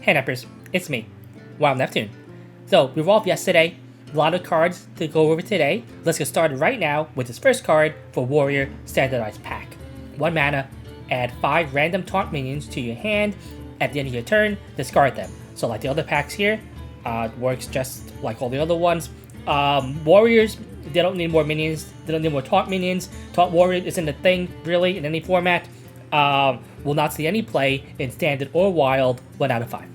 Hey Nappers, it's me, Wild Neptune. So, we evolved yesterday, a lot of cards to go over today. Let's get started right now with this first card for Warrior Standardized Pack. 1 mana, add 5 random taunt minions to your hand. At the end of your turn, discard them. So like the other packs here, works just like all the other ones. Warriors, they don't need more minions, they don't need more taunt minions. Taunt Warrior isn't a thing, really, in any format. Will not see any play in Standard or Wild, 1 out of 5.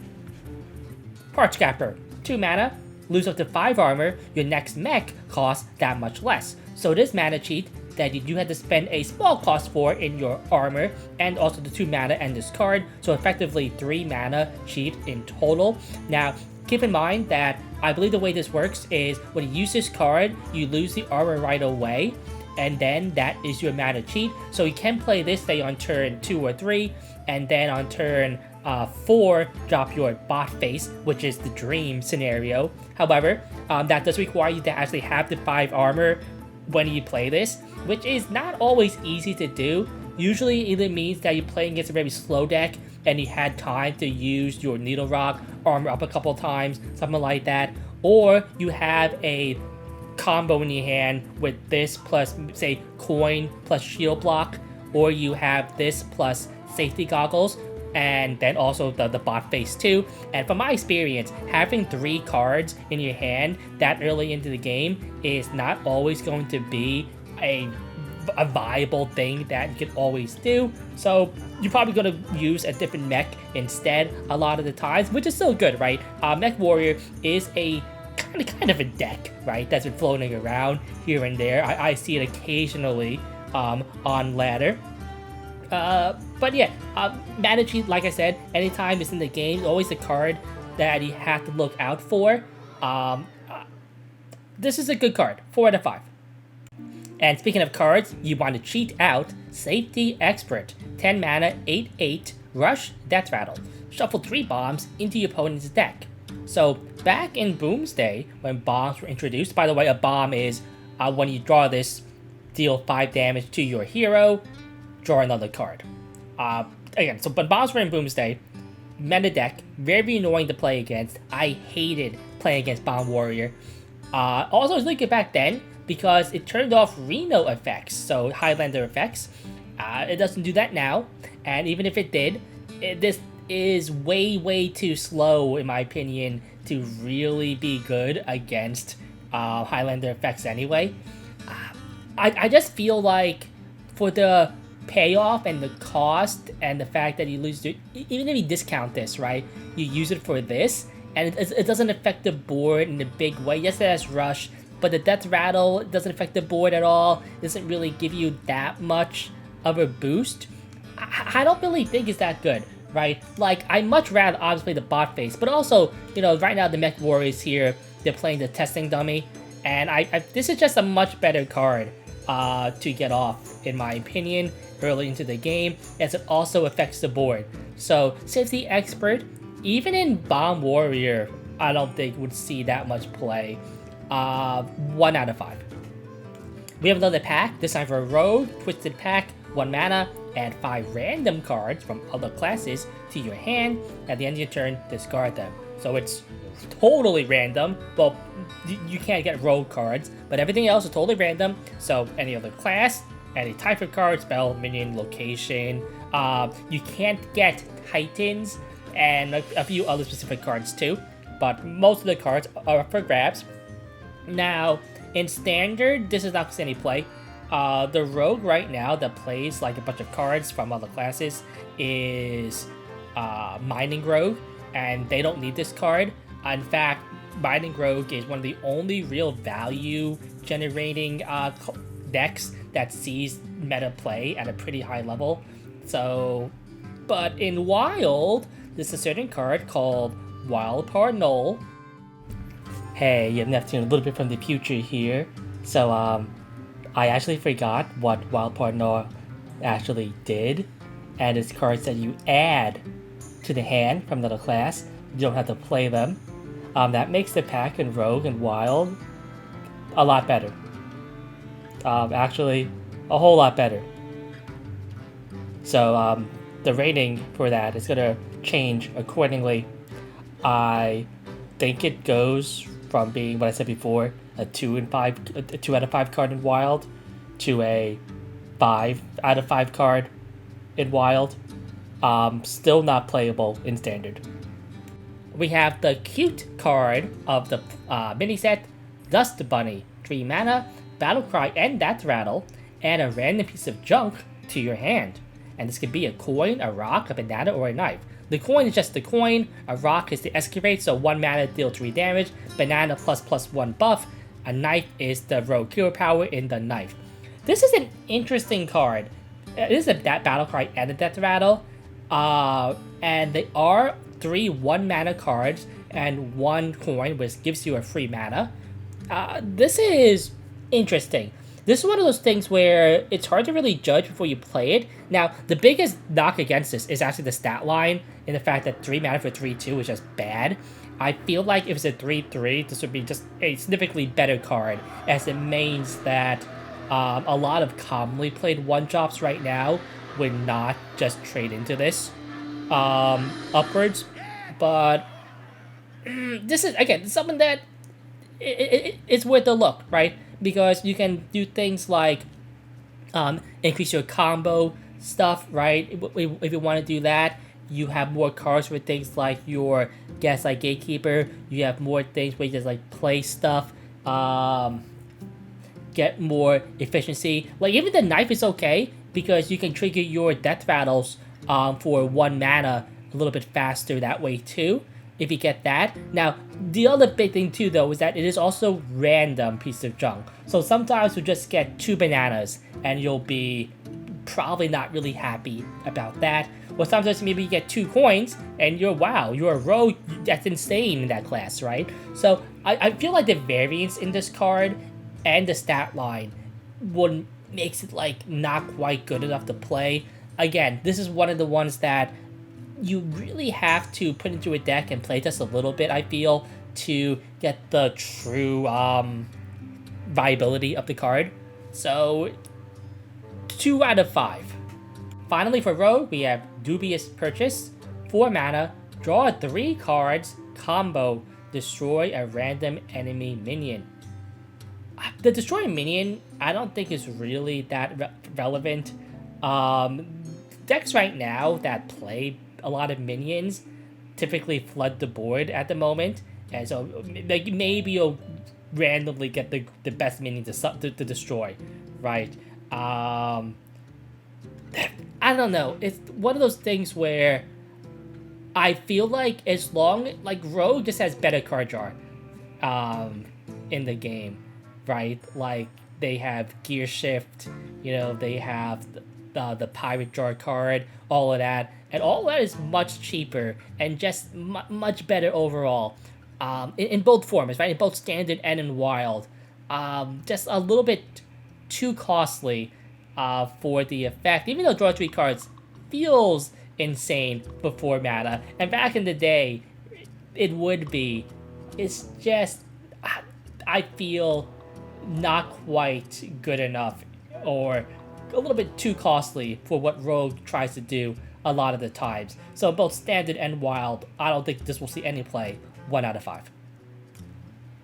Parch Capper, 2 mana, lose up to 5 armor, your next mech costs that much less. So this mana cheat that you do have to spend a small cost for in your armor, and also the 2 mana and this card, so effectively 3 mana cheat in total. Now, keep in mind that I believe the way this works is when you use this card, you lose the armor right away, and then that is your mana cheat. So you can play this say on turn 2 or 3, and then on turn 4, drop your bot face, which is the dream scenario. However, that does require you to actually have the 5 armor when you play this, which is not always easy to do. Usually either means that you're playing against a very slow deck and you had time to use your Needle Rock, armor up a couple times, something like that, or you have a combo in your hand with this plus, say, coin plus shield block, or you have this plus safety goggles, and then also the bot face too. And from my experience, having 3 cards in your hand that early into the game is not always going to be a viable thing that you can always do. So you're probably going to use a different mech instead a lot of the times, which is still good, right? Mech Warrior is a kind of a deck, right, that's been floating around here and there. I see it occasionally on ladder. But yeah, mana cheat, like I said, anytime it's in the game, always a card that you have to look out for. This is a good card, 4 out of 5. And speaking of cards you want to cheat out, Safety Expert, 10 mana, 8/8, Rush, Death Rattle. Shuffle 3 bombs into your opponent's deck. So back in Boom's day, when bombs were introduced, by the way, a bomb is when you draw this, deal 5 damage to your hero, draw another card. Again, so when bombs were in Boom's day, meta deck, very annoying to play against. I hated playing against Bomb Warrior. Also, it was really good back then because it turned off Reno effects, so Highlander effects. It doesn't do that now, and even if it did, this is way too slow, in my opinion, to really be good against Highlander effects anyway. I just feel like for the payoff and the cost and the fact that you lose, even if you discount this, right, you use it for this, and it doesn't affect the board in a big way. Yes, it has Rush, but the Death Rattle doesn't affect the board at all. It doesn't really give you that much of a boost. I don't really think it's that good, right? Like, I much rather obviously the bot face, but also, you know, right now the Mech Warriors here, they're playing the testing dummy, and this is just a much better card to get off, in my opinion, early into the game, as it also affects the board. So Safety Expert, even in Bomb Warrior, I don't think would see that much play. 1 out of 5. We have another pack, this time for a Rogue, Twisted Pack, 1 mana, add 5 random cards from other classes to your hand. At the end of your turn, discard them. So it's totally random. Well, you can't get Rogue cards, but everything else is totally random. So any other class, any type of card, spell, minion, location. You can't get Titans and a few other specific cards too, but most of the cards are up for grabs. Now, in Standard, this is not any play. The Rogue right now that plays like a bunch of cards from other classes is Mining Rogue, and they don't need this card. In fact, Mining Rogue is one of the only real value generating decks that sees meta play at a pretty high level. So, but in Wild, there's a certain card called Wildpar Null. Hey, you have Neptune a little bit from the future here. So, I actually forgot what Wildpar Null actually did, and it's cards that you add to the hand from another class. You don't have to play them. That makes the pack in Rogue and Wild a lot better. Actually, a whole lot better. So the rating for that is going to change accordingly. I think it goes from being what I said before, a 2 out of 5 card in Wild, to a 5 out of 5 card in Wild. Still not playable in Standard. We have the cute card of the mini set, Dust Bunny. 3 mana, Battle Cry and Death Rattle, add a random piece of junk to your hand. And this could be a coin, a rock, a banana, or a knife. The coin is just the coin, a rock is the excavate, so 1 mana deal 3 damage, banana ++1 buff, a knife is the rogue hero power in the knife. This is an interesting card. This is a Battle Cry and a Death Rattle, and they are 3 1-mana cards and 1 coin, which gives you a free mana. This is interesting. This is one of those things where it's hard to really judge before you play it. Now, the biggest knock against this is actually the stat line, and the fact that 3 mana for 3/2 is just bad. I feel like if it's a 3/3, this would be just a significantly better card, as it means that a lot of commonly played 1-drops right now would not just trade into this upwards. But this is, again, something that it's worth a look, right? Because you can do things like increase your combo stuff, right? If you want to do that, you have more cards for things like your Gaslight Gatekeeper. You have more things where you just like play stuff, get more efficiency. Like even the knife is okay because you can trigger your Death Rattles for 1 mana a little bit faster that way too, if you get that. Now, the other big thing too, though, is that it is also random piece of junk. So sometimes you'll just get 2 bananas, and you'll be probably not really happy about that. Or sometimes maybe you get 2 coins, and you're a rogue, that's insane in that class, right? So I feel like the variance in this card and the stat line makes it like not quite good enough to play. Again, this is one of the ones that you really have to put into a deck and play just a little bit, I feel, to get the true viability of the card. So 2 out of 5. Finally for Rogue, we have Dubious Purchase. 4 mana, draw 3 cards, combo, destroy a random enemy minion. The destroy minion, I don't think is really that relevant. Decks right now that play a lot of minions typically flood the board at the moment, and so like maybe you'll randomly get the best minion to destroy, right? I don't know. It's one of those things where I feel like as long like Rogue just has better card draw in the game, right? Like they have Gear Shift, they have the Pirate Draw card, all of that. And all of that is much cheaper and just much better overall in both formats, right? In both Standard and in Wild. Just a little bit too costly for the effect. Even though draw 3 cards feels insane for 4 mana. And back in the day, it would be. It's just, I feel not quite good enough or a little bit too costly for what Rogue tries to do a lot of the times. So both Standard and Wild, I don't think this will see any play. 1 out of 5.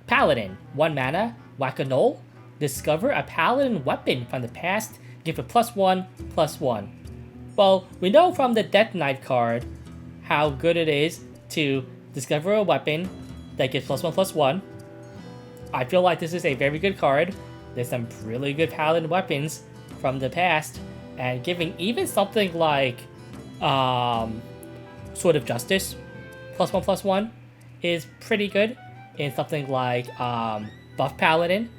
Paladin. 1 mana, Whack-a-Knoll. Discover a Paladin weapon from the past. Give it +1/+1. Well, we know from the Death Knight card how good it is to discover a weapon that gives +1/+1. I feel like this is a very good card. There's some really good Paladin weapons from the past, and giving even something like Sword of Justice +1/+1 is pretty good. In something like Buff Paladin,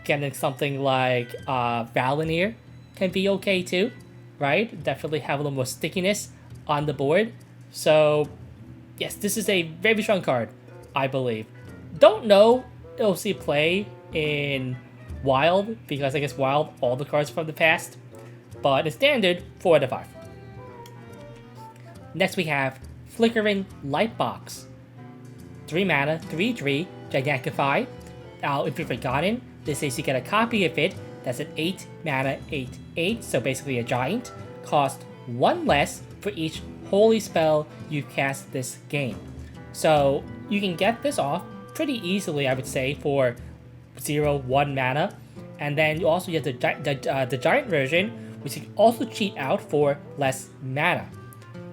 getting something like Valinir can be okay too, right? Definitely have a little more stickiness on the board. So yes, this is a very strong card, I believe. Don't know it'll see play in Wild, because I guess Wild, all the cards from the past. But in Standard, 4 out of 5. Next we have Flickering Lightbox. 3 mana, 3/3, Gigantify. Now, if you've forgotten, this says you get a copy of it. That's an 8 mana, 8/8, so basically a giant. Cost 1 less for each holy spell you cast this game. So you can get this off pretty easily, I would say, for 0-1 mana. And then you also get the giant version, which you can also cheat out for less mana.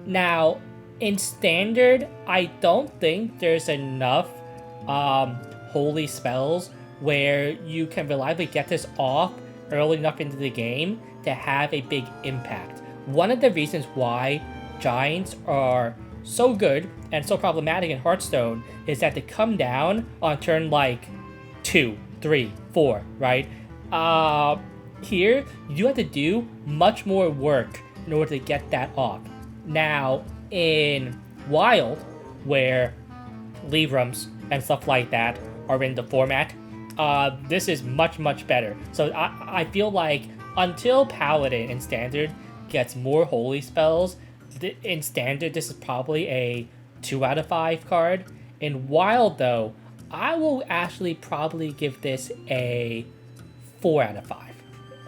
Now, in standard, I don't think there's enough holy spells where you can reliably get this off early enough into the game to have a big impact. One of the reasons why giants are so good and so problematic in Hearthstone is that they come down on turn like 2, 3, 4, right? Here, you have to do much more work in order to get that off. Now, in Wild, where Librams and stuff like that are in the format, this is much, much better. So I feel like until Paladin in Standard gets more holy spells, in Standard this is probably a 2 out of 5 card. In Wild, though, I will actually probably give this a 4 out of 5.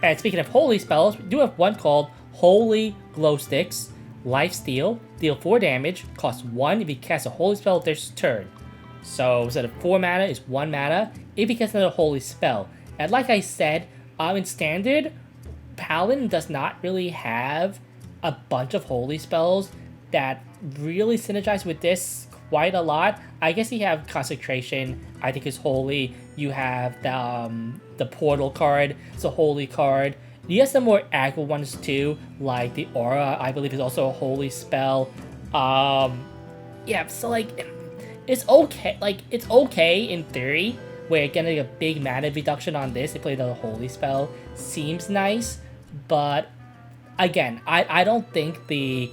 And speaking of holy spells, we do have one called Holy Glow Sticks. Lifesteal, deal 4 damage, cost 1 if you cast a holy spell this turn. So instead of 4 mana, is 1 mana if you cast another holy spell. And like I said, in Standard, Paladin does not really have a bunch of holy spells that really synergize with this quite a lot. I guess you have Consecration, I think is holy. You have the Portal card, it's a holy card. You have some more aggro ones too, like the Aura, I believe is also a holy spell. Yeah, so like, it's okay. Like, it's okay in theory, where getting a big mana reduction on this to play the holy spell seems nice, but again, I don't think the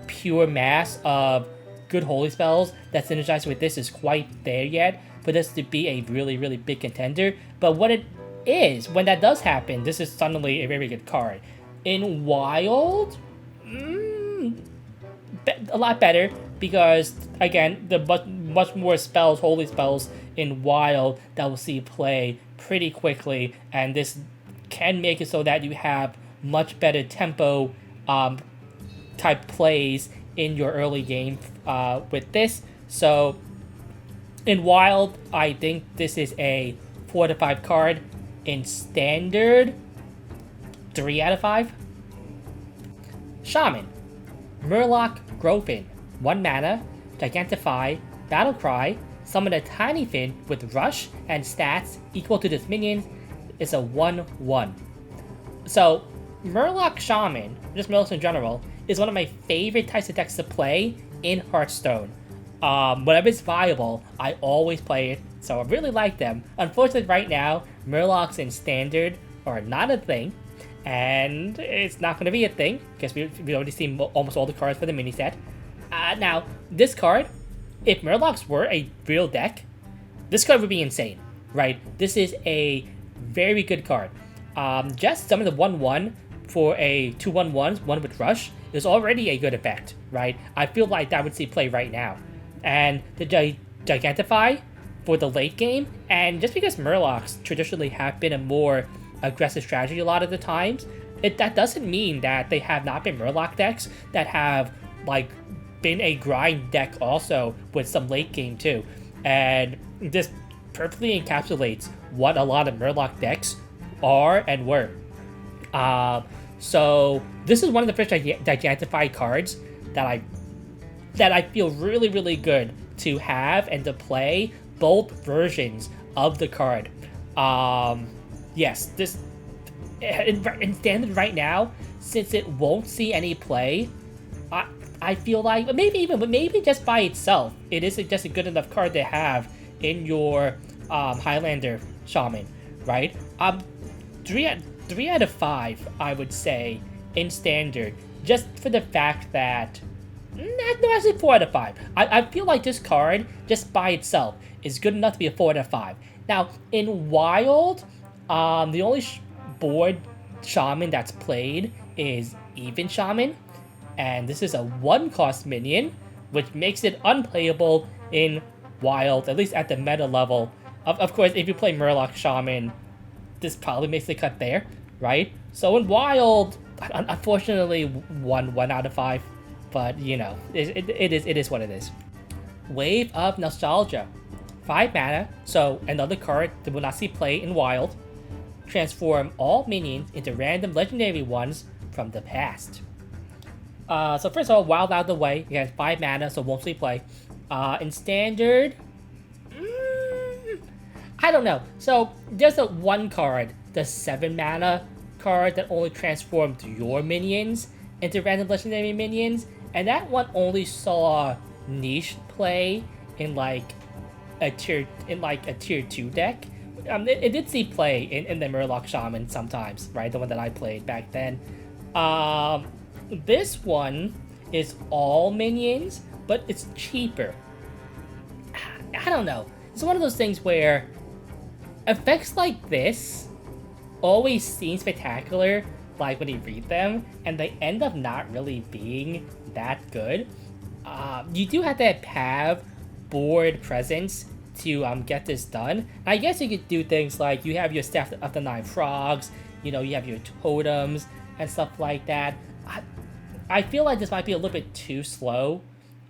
pure mass of good holy spells that synergize with this is quite there yet for this to be a really, really big contender. But what it is, when that does happen, this is suddenly a very good card. In Wild, a lot better, because again, the much more spells, holy spells in Wild that will see play pretty quickly, and this can make it so that you have much better tempo type plays in your early game with this. So in Wild, I think this is a 4 to 5 card. In Standard, 3 out of 5. Shaman, Murloc Gropin, 1 mana, Gigantify, Battle Cry, summon a tiny fin with rush and stats equal to this minion. It's a 1/1. So Murloc Shaman, just Murlocs in general, is one of my favorite types of decks to play in Hearthstone. Whenever it's viable, I always play it, so I really like them. Unfortunately, right now, Murlocs in Standard are not a thing, and it's not going to be a thing, because we've already seen almost all the cards for the mini set. Now, this card, if Murlocs were a real deck, this card would be insane, right? This is a very good card. Just some of the 1/1 for a 2/1/1s, one with Rush, is already a good effect, right? I feel like that would see play right now. And the Gigantify for the late game, and just because Murlocs traditionally have been a more aggressive strategy a lot of the times, that doesn't mean that they have not been Murloc decks that have like been a grind deck also with some late game too. And this perfectly encapsulates what a lot of Murloc decks are and were. So this is one of the first Gigantify cards that I feel really, really good to have and to play both versions of the card. Yes, this in Standard right now, since it won't see any play, I feel like maybe just by itself, it isn't just a good enough card to have in your Highlander Shaman, right? 3 out of 5, I would say, in Standard, just for the fact that no, actually 4 out of 5. I feel like this card, just by itself, is good enough to be a 4 out of 5. Now, in Wild, the only board Shaman that's played is Even Shaman, and this is a 1-cost minion, which makes it unplayable in Wild, at least at the meta level. Of course, if you play Murloc Shaman, this probably makes the cut there, right? So in Wild, unfortunately, 1 out of 5. But, you know, it is what it is. Wave of Nostalgia. 5 mana, so another card that will not see play in Wild. Transform all minions into random legendary ones from the past. So first of all, Wild out of the way. You have 5 mana, so won't see play. In Standard, I don't know. So there's a 1 card, the 7 mana card that only transformed your minions into random legendary minions, and that one only saw niche play in like a tier 2 deck. It did see play in the Murloc Shaman sometimes, right? The one that I played back then. This one is all minions, but it's cheaper. I don't know. It's one of those things where effects like this always seem spectacular, like when you read them, and they end up not really being that good. You do have to have board presence to get this done. I guess you could do things like you have your Staff of the 9 Frogs, you have your totems and stuff like that. I feel like this might be a little bit too slow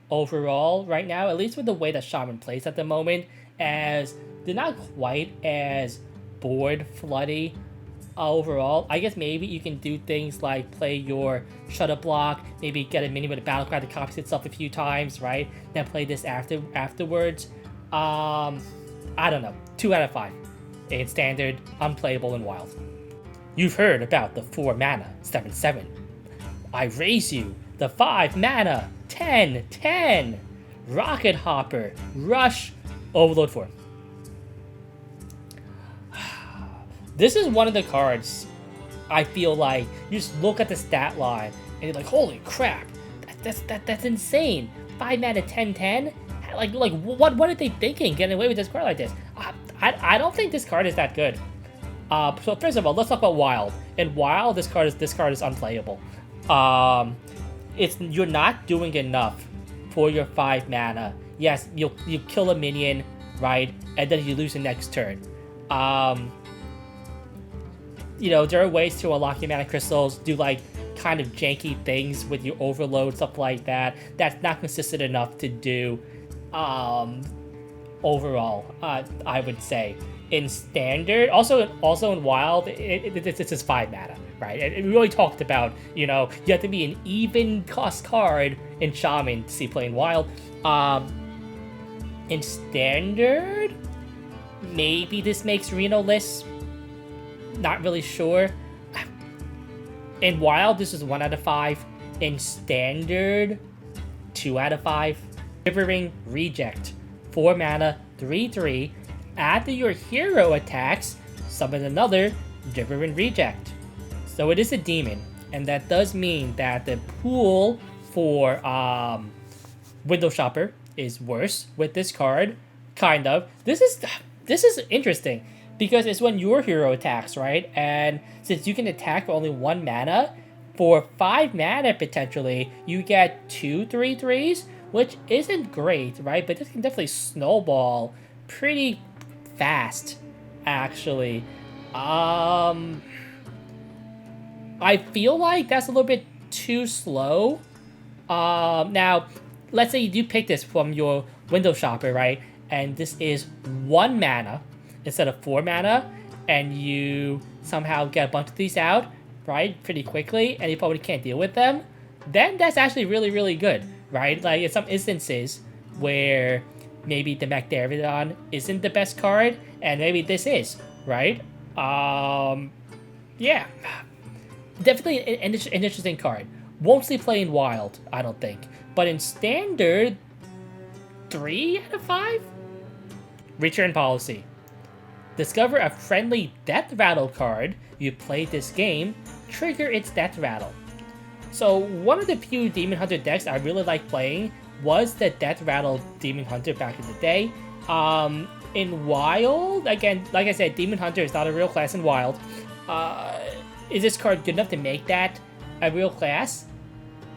overall right now, at least with the way that Shaman plays at the moment, as they're not quite as board floody overall. I guess maybe you can do things like play your Shutter Block, maybe get a minion with a battle cry that copies itself a few times, right? Then play this afterwards. I don't know. 2 out of 5. In Standard, unplayable in Wild. You've heard about the 4 mana 7/7. I raise you the 5 mana 10/10 Rocket Hopper Rush Overload 4. This is one of the cards I feel like you just look at the stat line and you're like, holy crap, that's insane. 5 mana 10/10. Like what are they thinking getting away with this card like this? I don't think this card is that good. So first of all, let's talk about Wild. In Wild, this card is unplayable. You're not doing enough for your 5 mana. Yes, you kill a minion, right, and then you lose the next turn. There are ways to unlock your mana crystals, do like kind of janky things with your overload, stuff like that. That's not consistent enough to do overall, I would say. In Standard, also in Wild, it's just 5 mana, right? And we really talked about, you have to be an even cost card in Shaman to see play in Wild. In Standard, maybe this makes Reno lists. Not really sure. In Wild, this is 1 out of 5. In Standard, 2 out of 5. Shivering Reject. 4 mana, 3/3. After your hero attacks, summon another Shivering Reject. So it is a demon, and that does mean that the pool for Window Shopper is worse with this card. Kind of. This is interesting, because it's when your hero attacks, right? And since you can attack for only 1 mana, for 5 mana potentially, you get 2 3/3s, which isn't great, right? But this can definitely snowball pretty fast, actually. I feel like that's a little bit too slow. Now, let's say you do pick this from your Window Shopper, right? And this is 1 mana instead of 4 mana, and you somehow get a bunch of these out, right, pretty quickly, and you probably can't deal with them, then that's actually really, really good, right? Like, in some instances where maybe the Mech Davidon isn't the best card, and maybe this is, right? Yeah. Definitely an interesting card. Won't see play in Wild, I don't think. But in Standard, 3 out of 5? Return Policy. Discover a friendly Death Rattle card you played this game, trigger its Death Rattle. So one of the few Demon Hunter decks I really like playing was the Death Rattle Demon Hunter back in the day. In Wild, again, like I said, Demon Hunter is not a real class in Wild. Is this card good enough to make that a real class?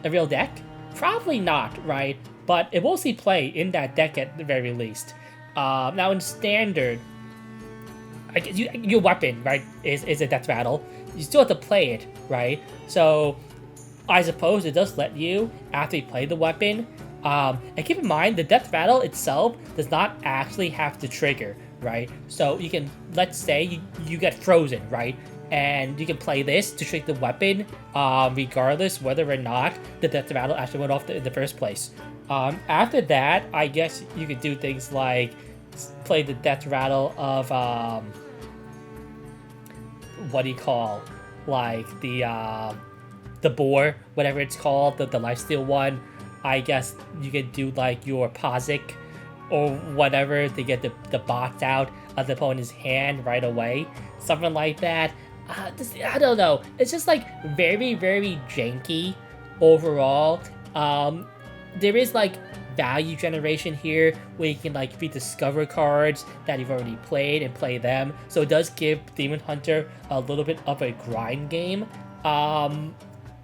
A real deck? Probably not, right? But it will see play in that deck at the very least. Now in Standard, I guess your weapon, right, is a Death Rattle. You still have to play it, right? So I suppose it does let you, after you play the weapon, And keep in mind, the death rattle itself does not actually have to trigger, right? So you can, let's say you get frozen, right? And you can play this to trick the weapon, regardless whether or not the death rattle actually went off in the first place. After that, I guess you could do things like play the death rattle of, what do you call, like the boar, whatever it's called, the lifesteal one. I guess you could do like your Posic or whatever to get the bots out of the opponent's hand right away. Something like that. I don't know. It's just like very, very janky overall. There is like value generation here where you can like rediscover cards that you've already played and play them. So it does give Demon Hunter a little bit of a grind game.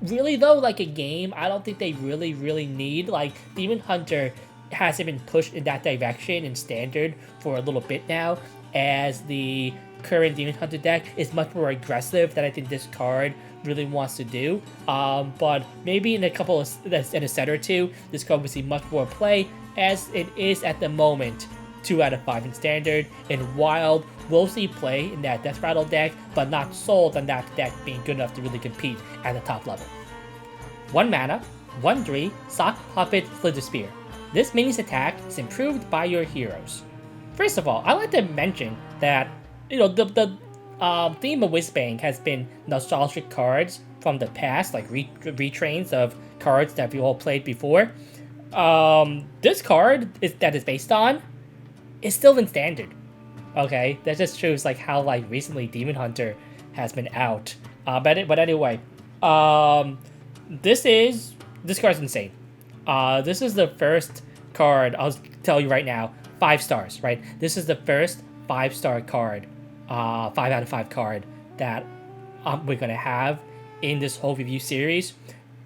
Really though, like a game, I don't think they really need. Like, Demon Hunter hasn't been pushed in that direction in Standard for a little bit now, as the current Demon Hunter deck is much more aggressive than I think this card really wants to do. But maybe in a set or two, this card will see much more play, as it is at the moment 2 out of 5 in Standard. In Wild, we'll see play in that Death Rattle deck, but not sold on that deck being good enough to really compete at the top level. 1 mana, 1/3, Sock Puppet Slither Spear. This minion's attack is improved by your heroes. First of all, I like to mention that, you know, the theme of Whizbang has been nostalgic cards from the past, like retrains of cards that we all played before. This card that is based on is still in Standard. Okay, that just shows like how like recently Demon Hunter has been out. But anyway, this card's insane. This is the first card, I'll tell you right now, 5 stars, right? This is the first 5-star card, 5 out of 5 card that we're gonna have in this whole review series.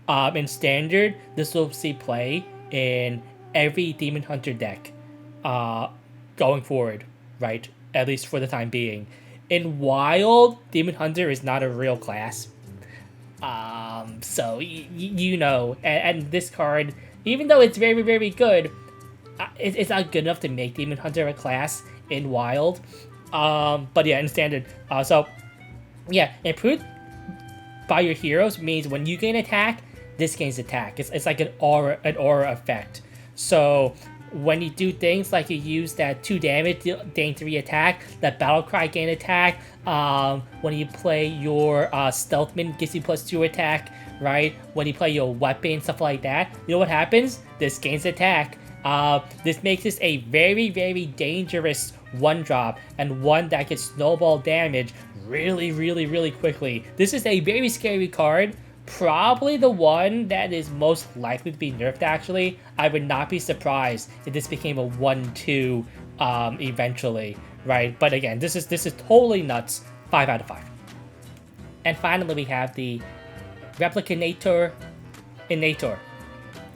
In Standard, this will see play in every Demon Hunter deck going forward, right? At least for the time being. In Wild, Demon Hunter is not a real class. So, you know, and this card, even though it's very, very good, it's not good enough to make Demon Hunter a class in Wild. But yeah, in Standard. So, yeah, improved by your heroes means when you gain attack, this gains attack. It's like an aura effect. So, when you do things like you use that 2 damage, gain 3 attack, that battle cry gain attack, when you play your Stealthman, gives you +2 attack, right? When you play your weapon, stuff like that, you know what happens? This gains attack. This makes this a very, very dangerous 1-drop, and one that can snowball damage really, really, really quickly. This is a very scary card. Probably the one that is most likely to be nerfed, actually. I would not be surprised if this became a 1-2 eventually, right? But again, this is totally nuts. 5 out of 5. And finally, we have the Replicanator Innator.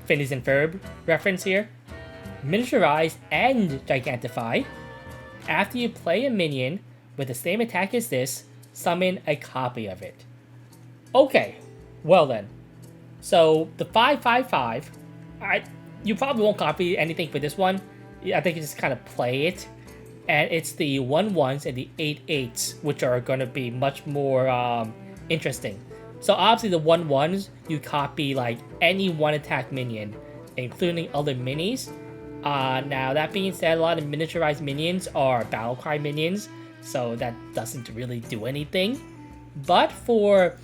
Phineas and Ferb reference here. Miniaturize and Gigantify. After you play a minion with the same attack as this, summon a copy of it. Okay. Well then, so the 5/5/5, you probably won't copy anything for this one. I think you just kind of play it, and it's the 1/1s and the 8/8s, which are going to be much more interesting. So obviously the 1/1s, you copy like any 1-attack minion, including other minis. Now that being said, a lot of miniaturized minions are Battlecry minions, so that doesn't really do anything. But for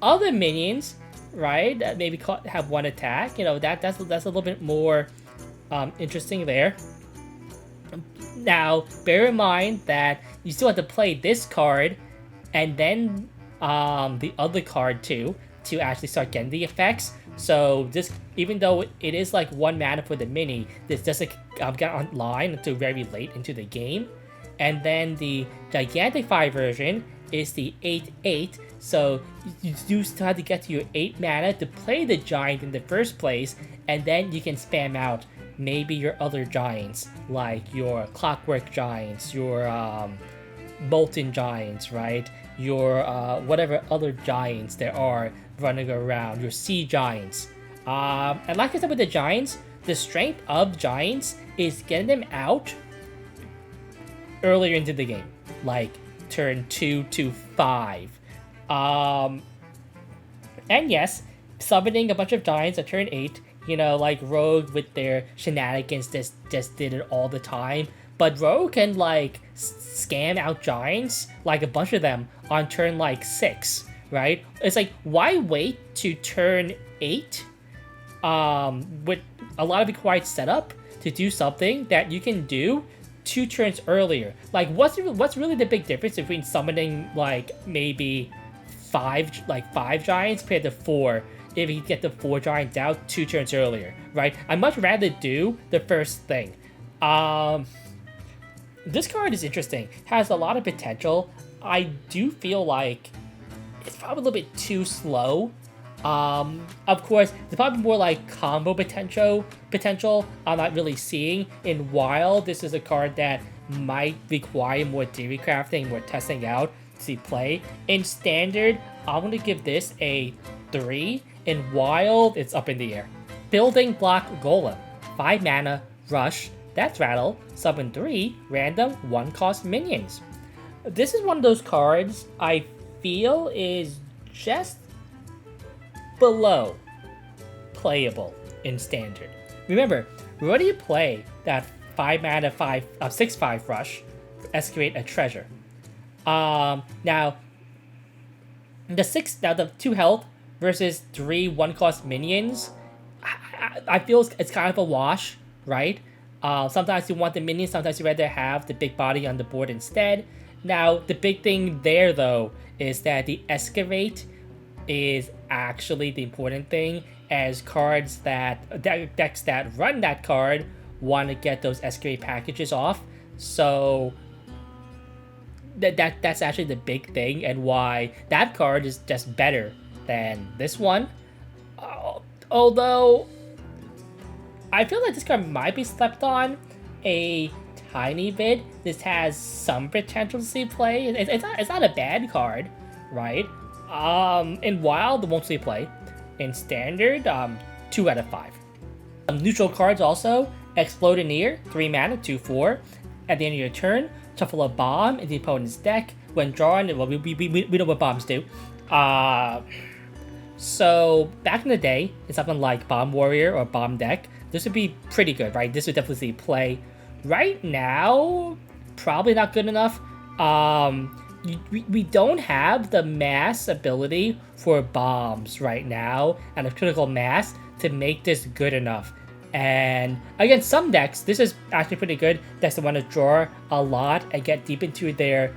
other minions, right, that maybe have 1 attack, you know, that's a little bit more interesting there. Now, bear in mind that you still have to play this card and then the other card too to actually start getting the effects. So this, even though it is like 1 mana for the mini, this doesn't get online until very late into the game. And then the Gigantify version is the 8/8. So you do still have to get to your 8 mana to play the giant in the first place, and then you can spam out maybe your other giants, like your Clockwork Giants, your Molten Giants, right? Your whatever other giants there are running around, your Sea Giants. And like I said with the giants, the strength of Giants is getting them out earlier into the game, like turn 2 to 5. And yes, summoning a bunch of Giants at turn 8, you know, like Rogue with their shenanigans just did it all the time. But Rogue can, like, scam out Giants, like a bunch of them, on turn, like, 6, right? It's like, why wait to turn 8 with a lot of required setup to do something that you can do 2 turns earlier? Like, what's really the big difference between summoning, like, maybe 5 Giants compared to 4 if you get the 4 Giants out 2 turns earlier, right? I'd much rather do the first thing. This card is interesting. Has a lot of potential. I do feel like it's probably a little bit too slow. Of course, there's probably more like combo potential I'm not really seeing. In Wild, this is a card that might require more theory crafting, more testing out to see play. In Standard, I'm going to give this a 3. In Wild, it's up in the air. Building Block Golem. 5 mana, rush, that's rattle, summon 3 random 1-cost minions. This is one of those cards I feel is just below playable in Standard. Remember, we already play that 5 mana 6/5 rush, excavate a treasure. Now the 2 health versus 3 1-cost minions, I feel it's kind of a wash, right? Sometimes you want the minions, sometimes you rather have the big body on the board instead. Now, the big thing there, though, is that the excavate is actually the important thing, as cards decks that run that card want to get those excavate packages off. So that's actually the big thing, and why that card is just better than this one. Although I feel like this card might be slept on a tiny bit. This has some potential to see play. It's not a bad card, right? In Wild, it won't see play. In Standard, 2 out of 5. Neutral cards also. Explodoneer, 3 mana, 2/4. At the end of your turn, shuffle a bomb into the opponent's deck. When drawn, well, we know what bombs do. So, back in the day, it's something like Bomb Warrior or Bomb Deck. This would be pretty good, right? This would definitely see play. Right now, probably not good enough. We don't have the mass ability for bombs right now, and a critical mass to make this good enough. And against some decks, this is actually pretty good. Decks that want to draw a lot and get deep into their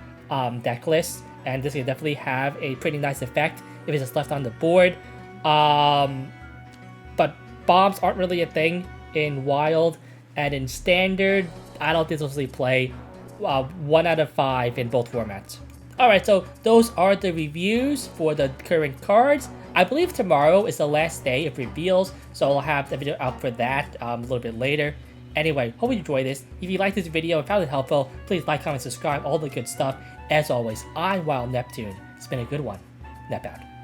deck list, and this can definitely have a pretty nice effect if it's just left on the board. But bombs aren't really a thing in Wild, and in Standard, I don't think this will really play. 1 out of 5 in both formats. Alright, so those are the reviews for the current cards. I believe tomorrow is the last day of reveals, so I'll have the video out for that a little bit later. Anyway, hope you enjoyed this. If you liked this video and found it helpful, please like, comment, subscribe, all the good stuff. As always, I'm Wild Neptune. It's been a good one. Nep out.